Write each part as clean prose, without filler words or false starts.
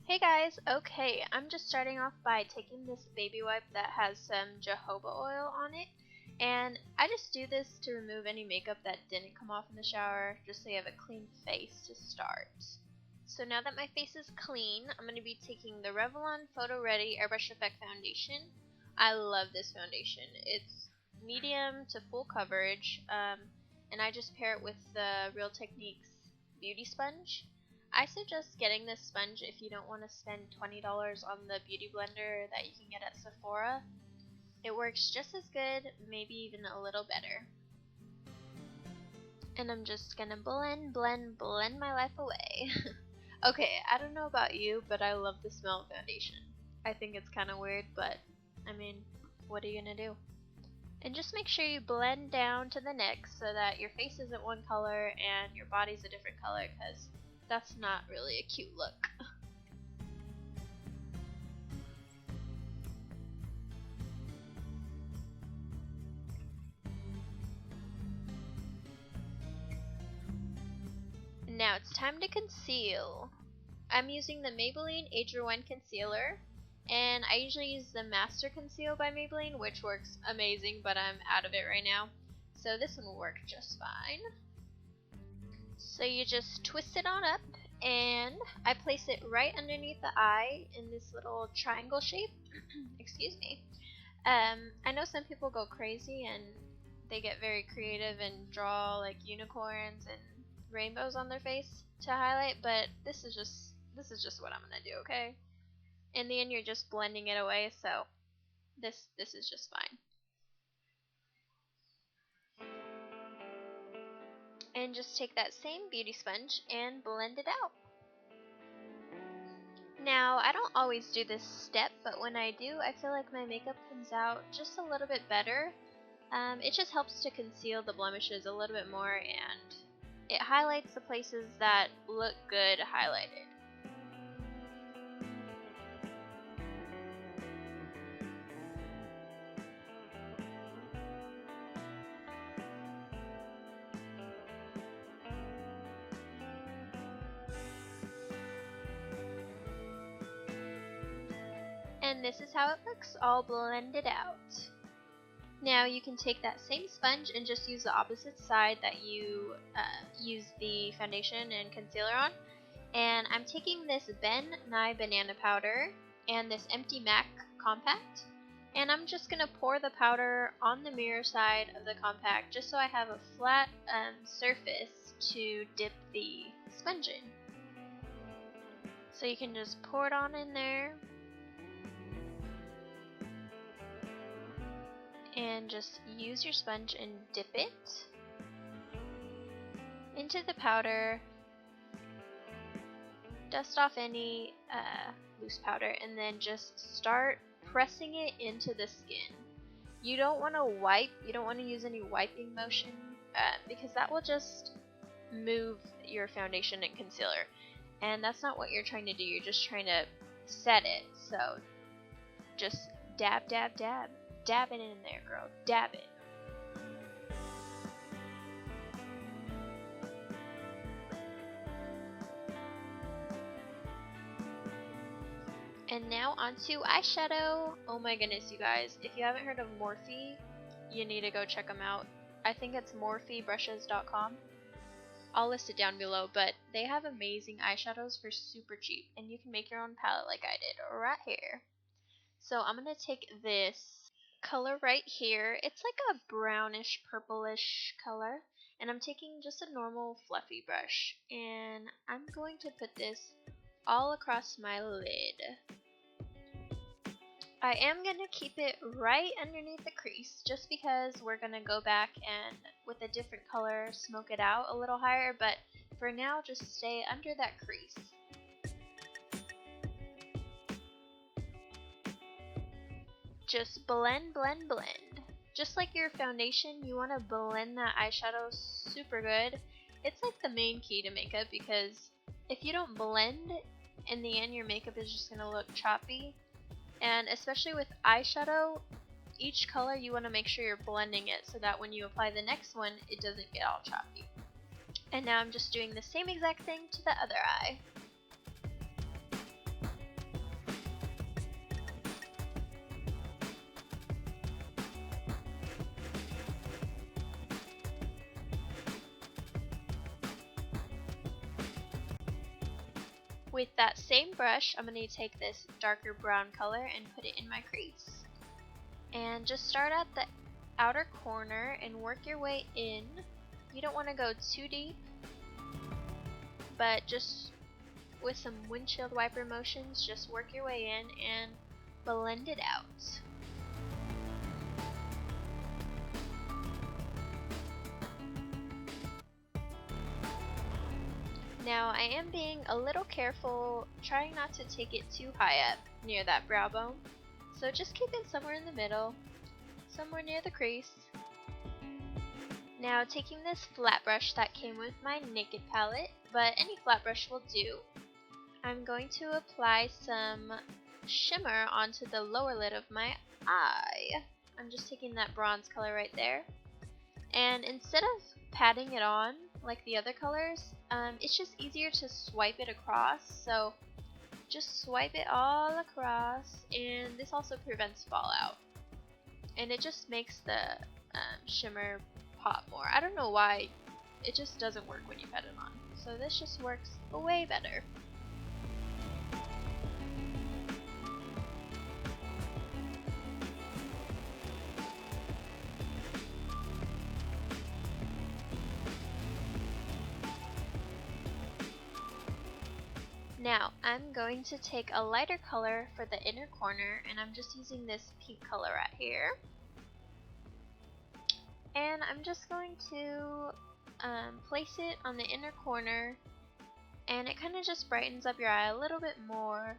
Hey guys, okay, I'm just starting off by taking this baby wipe that has some jojoba oil on it, and I just do this to remove any makeup that didn't come off in the shower, just so you have a clean face to start. So now that my face is clean, I'm going to be taking the Revlon Photo Ready Airbrush Effect Foundation. I love this foundation. It's medium to full coverage, and I just pair it with the Real Techniques Beauty Sponge. I suggest getting this sponge if you don't want to spend $20 on the beauty blender that you can get at Sephora. It works just as good, maybe even a little better. And I'm just gonna blend my life away. Okay, I don't know about you, but I love the smell of foundation. I think it's kind of weird, but I mean, what are you gonna do? And just make sure you blend down to the neck so that your face isn't one color and your body's a different color, because that's not really a cute look. Now it's time to conceal. I'm using the Maybelline Age Rewind Concealer, and I usually use the Master Conceal by Maybelline, which works amazing, but I'm out of it right now. So this one will work just fine. So you just twist it on up, and I place it right underneath the eye in this little triangle shape. Excuse me. I know some people go crazy and they get very creative and draw like unicorns and rainbows on their face to highlight, but this is just what I'm gonna do, okay? In the end, you're just blending it away, so this is just fine. And just take that same beauty sponge and blend it out. Now, I don't always do this step, but when I do, I feel like my makeup comes out just a little bit better. It just helps to conceal the blemishes a little bit more, and it highlights the places that look good highlighted. And this is how it looks all blended out. Now you can take that same sponge and just use the opposite side that you use the foundation and concealer on. And I'm taking this Ben Nye Banana Powder and this Empty MAC Compact. And I'm just going to pour the powder on the mirror side of the compact just so I have a flat surface to dip the sponge in. So you can just pour it on in there. And just use your sponge and dip it into the powder. Dust off any loose powder and then just start pressing it into the skin. You don't want to wipe, you don't want to use any wiping motion because that will just move your foundation and concealer. And that's not what you're trying to do, you're just trying to set it. So just dab, dab, dab. Dab it in there, girl. Dab it. And now onto eyeshadow. Oh my goodness, you guys. If you haven't heard of Morphe, you need to go check them out. I think it's morphebrushes.com. I'll list it down below, but they have amazing eyeshadows for super cheap. And you can make your own palette like I did right here. So I'm going to take this color right here. It's like a brownish purplish color, and I'm taking just a normal fluffy brush, and I'm going to put this all across my lid. I am going to keep it right underneath the crease just because we're going to go back and with a different color smoke it out a little higher, but for now just stay under that crease. Just blend, blend, blend. Just like your foundation, you want to blend that eyeshadow super good. It's like the main key to makeup, because if you don't blend, in the end your makeup is just going to look choppy. And especially with eyeshadow, each color you want to make sure you're blending it so that when you apply the next one, it doesn't get all choppy. And now I'm just doing the same exact thing to the other eye. with that same brush, I'm going to take this darker brown color and put it in my crease. And just start at the outer corner and work your way in. You don't want to go too deep, but just with some windshield wiper motions, just work your way in and blend it out. Now I am being a little careful, trying not to take it too high up near that brow bone, so just keep it somewhere in the middle, somewhere near the crease. Now taking this flat brush that came with my Naked palette, but any flat brush will do, I'm going to apply some shimmer onto the lower lid of my eye. I'm just taking that bronze color right there, and instead of patting it on like the other colors, it's just easier to swipe it across, so just swipe it all across, and this also prevents fallout, and it just makes the shimmer pop more. I don't know why, it just doesn't work when you pat it on, so this just works way better. Now, I'm going to take a lighter color for the inner corner, and I'm just using this pink color right here. And I'm just going to place it on the inner corner, and it kind of just brightens up your eye a little bit more.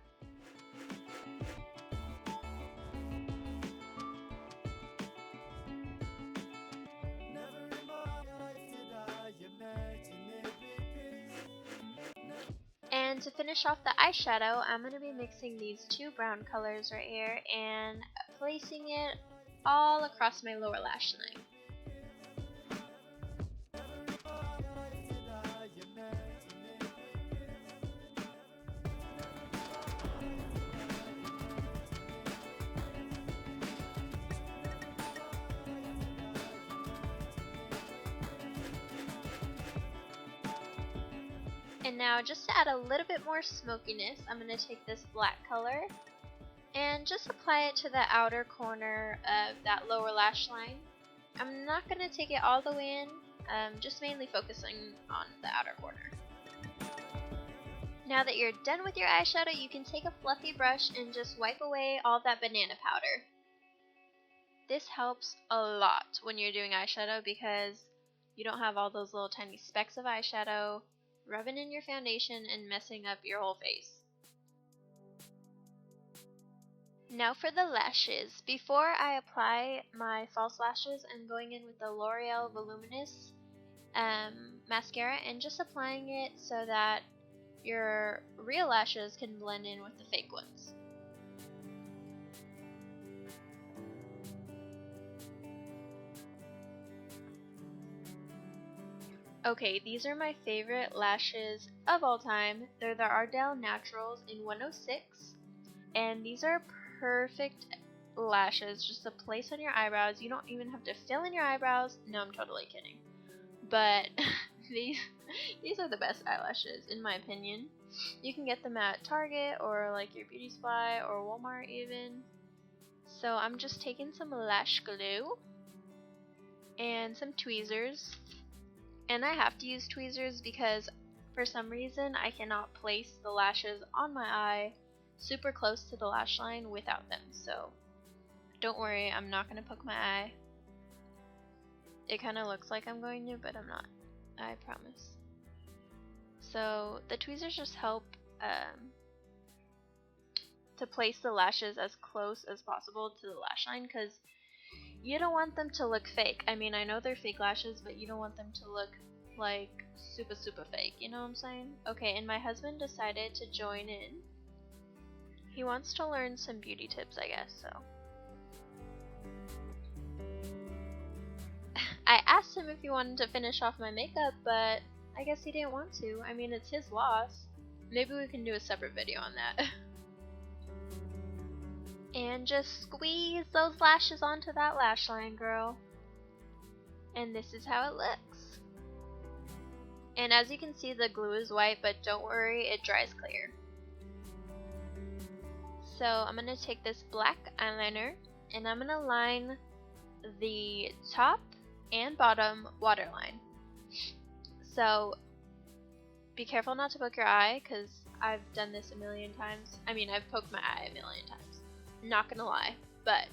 And to finish off the eyeshadow, I'm going to be mixing these two brown colors right here and placing it all across my lower lash line. And now, just to add a little bit more smokiness, I'm going to take this black color and just apply it to the outer corner of that lower lash line. I'm not going to take it all the way in, just mainly focusing on the outer corner. Now that you're done with your eyeshadow, you can take a fluffy brush and just wipe away all that banana powder. This helps a lot when you're doing eyeshadow because you don't have all those little tiny specks of eyeshadow rubbing in your foundation and messing up your whole face. Now for the lashes. Before I apply my false lashes, I'm going in with the L'Oreal Voluminous mascara and just applying it so that your real lashes can blend in with the fake ones. Okay, these are my favorite lashes of all time. They're the Ardell Naturals in 106, and these are perfect lashes just to place on your eyebrows. You don't even have to fill in your eyebrows. No, I'm totally kidding. But these are the best eyelashes in my opinion. You can get them at Target or like your beauty supply or Walmart even. So I'm just taking some lash glue and some tweezers. And I have to use tweezers because for some reason I cannot place the lashes on my eye super close to the lash line without them. So don't worry, I'm not going to poke my eye. It kind of looks like I'm going to, but I'm not. I promise. So the tweezers just help to place the lashes as close as possible to the lash line because you don't want them to look fake. I mean, I know they're fake lashes, but you don't want them to look like super fake, you know what I'm saying? Okay, and my husband decided to join in. He wants to learn some beauty tips, I guess, so. I asked him if he wanted to finish off my makeup, but I guess he didn't want to. I mean, it's his loss. Maybe we can do a separate video on that. And just squeeze those lashes onto that lash line, girl. And this is how it looks. And as you can see, the glue is white, but don't worry, it dries clear. So I'm going to take this black eyeliner and I'm going to line the top and bottom waterline. So be careful not to poke your eye, because I've done this a million times. I mean, I've poked my eye a million times. Not gonna lie, but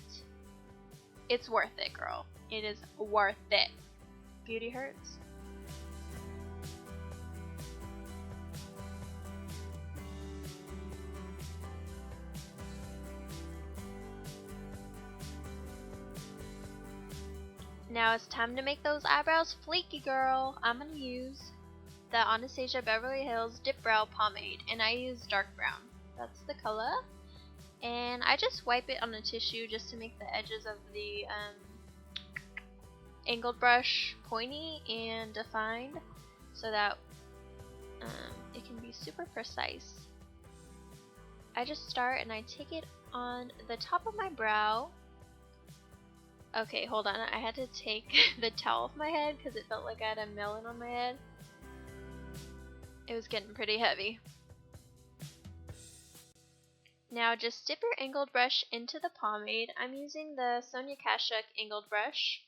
it's worth it, girl. It is worth it. Beauty hurts. Now it's time to make those eyebrows flaky, girl. I'm gonna use the Anastasia Beverly Hills Dip Brow Pomade, and I use dark brown. That's the color. And I just wipe it on a tissue just to make the edges of the angled brush pointy and defined, so that it can be super precise. I just start and I take it on the top of my brow. Okay, hold on, I had to take the towel off my head because it felt like I had a melon on my head. It was getting pretty heavy. Now just dip your angled brush into the pomade. I'm using the Sonia Kashuk angled brush.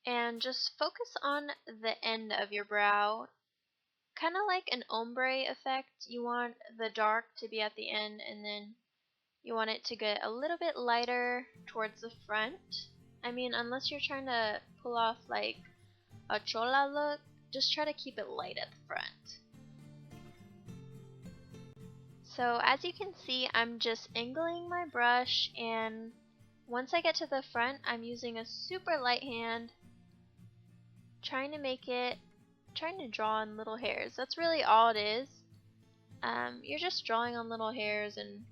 And just focus on the end of your brow. Kind of like an ombre effect. You want the dark to be at the end, and then you want it to get a little bit lighter towards the front. I mean, unless you're trying to pull off like a chola look, just try to keep it light at the front. So as you can see, I'm just angling my brush, and once I get to the front, I'm using a super light hand, trying to draw on little hairs. That's really all it is. You're just drawing on little hairs, and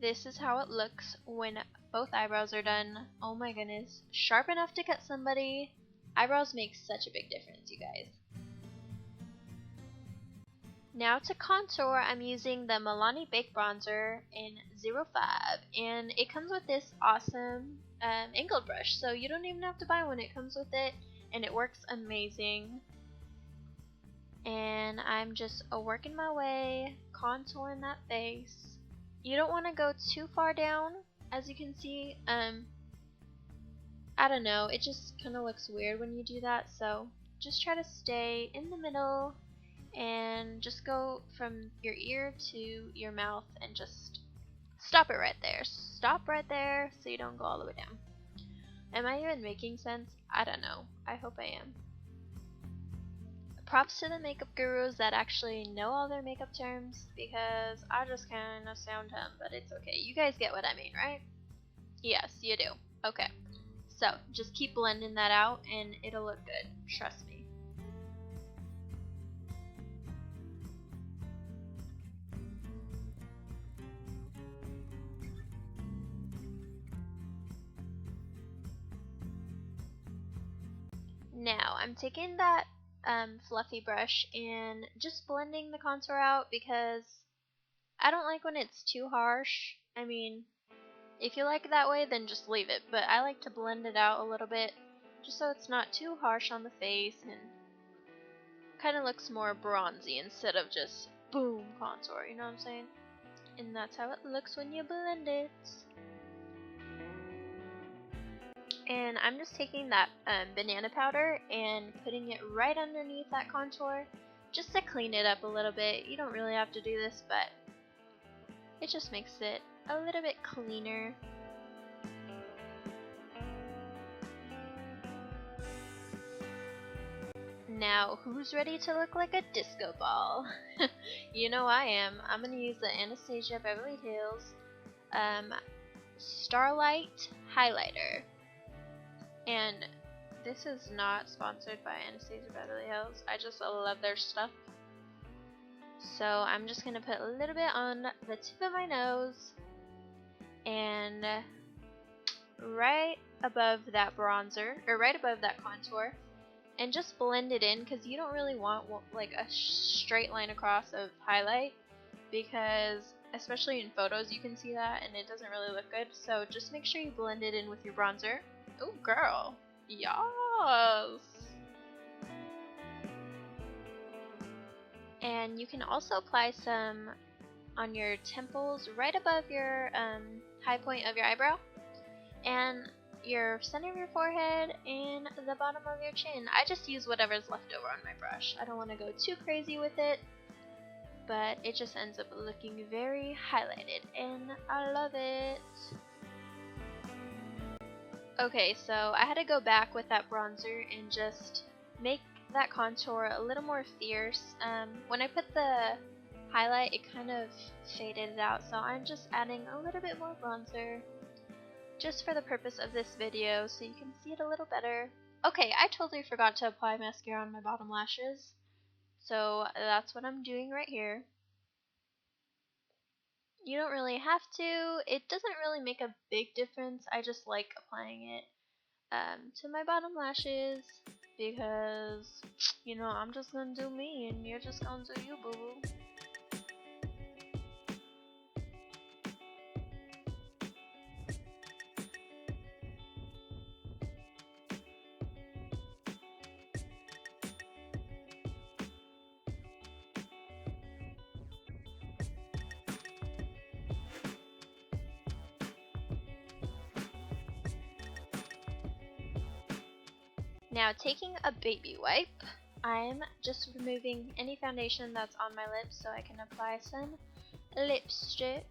this is how it looks when both eyebrows are done. Oh my goodness, sharp enough to cut somebody. Eyebrows make such a big difference, you guys. Now to contour, I'm using the Milani Baked Bronzer in 05, and it comes with this awesome angled brush, so you don't even have to buy one. It comes with it, and it works amazing. And I'm just working my way, contouring that face. You don't want to go too far down, as you can see. I don't know, it just kind of looks weird when you do that, so just try to stay in the middle and just go from your ear to your mouth and just stop it right there. Stop right there so you don't go all the way down. Am I even making sense? I don't know. I hope I am. Props to the makeup gurus that actually know all their makeup terms, because I just kind of sound dumb, but it's okay. You guys get what I mean, right? Yes, you do. Okay. So, just keep blending that out and it'll look good. Trust me. Now, I'm taking that fluffy brush and just blending the contour out, because I don't like when it's too harsh. I mean, if you like it that way, then just leave it, but I like to blend it out a little bit just so it's not too harsh on the face and kind of looks more bronzy instead of just boom contour, you know what I'm saying? And that's how it looks when you blend it. And I'm just taking that banana powder and putting it right underneath that contour just to clean it up a little bit. You don't really have to do this, but it just makes it a little bit cleaner. Now, who's ready to look like a disco ball? You know I am. I'm going to use the Anastasia Beverly Hills Starlight Highlighter. And this is not sponsored by Anastasia Beverly Hills. I just love their stuff. So I'm just going to put a little bit on the tip of my nose and right above that bronzer, or right above that contour, and just blend it in, because you don't really want like a straight line across of highlight, because especially in photos you can see that and it doesn't really look good. So just make sure you blend it in with your bronzer. Oh girl, yes. And you can also apply some on your temples, right above your high point of your eyebrow, and your center of your forehead, and the bottom of your chin. I just use whatever's left over on my brush. I don't want to go too crazy with it, but it just ends up looking very highlighted, and I love it. Okay, so I had to go back with that bronzer and just make that contour a little more fierce. When I put the highlight, it kind of faded it out, so I'm just adding a little bit more bronzer just for the purpose of this video so you can see it a little better. Okay, I totally forgot to apply mascara on my bottom lashes, so that's what I'm doing right here. You don't really have to. It doesn't really make a big difference. I just like applying it to my bottom lashes because, you know, I'm just gonna do me and you're just gonna do you, boo-boo. Now, taking a baby wipe, I'm just removing any foundation that's on my lips so I can apply some lipstick.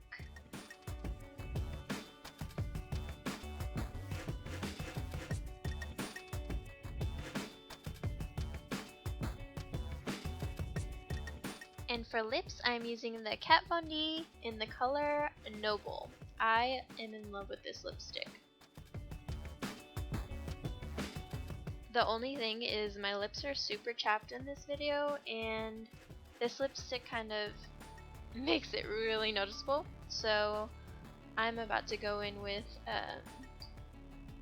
And for lips, I'm using the Kat Von D in the color Noble. I am in love with this lipstick. The only thing is my lips are super chapped in this video, and this lipstick kind of makes it really noticeable. So I'm about to go in with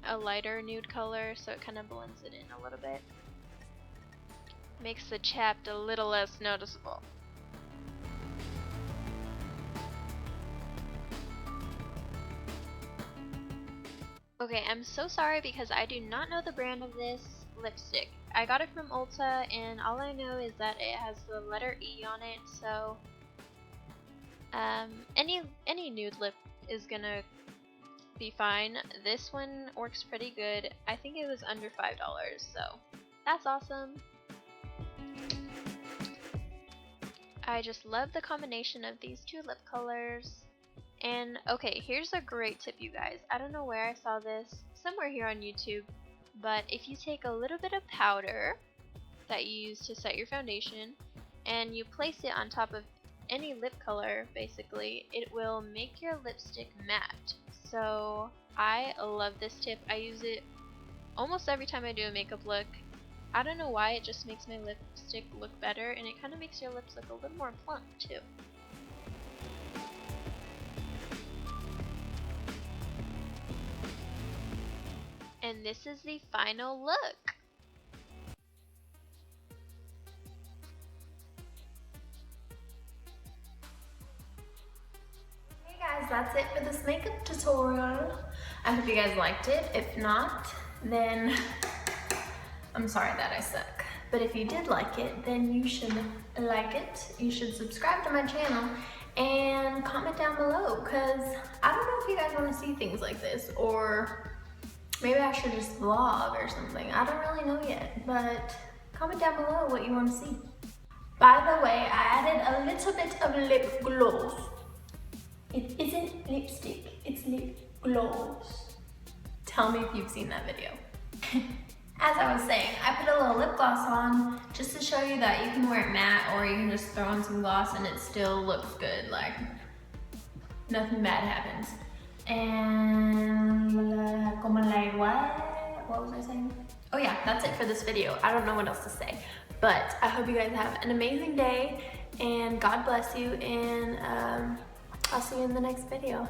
a lighter nude color so it kind of blends it in a little bit. Makes the chapped a little less noticeable. Okay, I'm so sorry because I do not know the brand of this lipstick. I got it from Ulta, and all I know is that it has the letter E on it, so any nude lip is gonna be fine. This one works pretty good. I think it was under $5, so that's awesome. I just love the combination of these two lip colors. And okay, here's a great tip, you guys. I don't know where I saw this, somewhere here on YouTube, but if you take a little bit of powder that you use to set your foundation and you place it on top of any lip color, basically, it will make your lipstick matte. So I love this tip. I use it almost every time I do a makeup look. I don't know why, it just makes my lipstick look better, and it kind of makes your lips look a little more plump too. And this is the final look. Hey guys, that's it for this makeup tutorial. I hope you guys liked it. If not, then I'm sorry that I suck. But if you did like it, then you should like it. You should subscribe to my channel and comment down below, because I don't know if you guys want to see things like this, or maybe I should just vlog or something. I don't really know yet, but comment down below what you want to see. By the way, I added a little bit of lip gloss. It isn't lipstick, it's lip gloss. Tell me if you've seen that video. As I was saying, I put a little lip gloss on just to show you that you can wear it matte, or you can just throw on some gloss and it still looks good, like nothing bad happens. And what was I saying? Oh yeah, that's it for this video. I don't know what else to say, but I hope you guys have an amazing day, and God bless you, and I'll see you in the next video.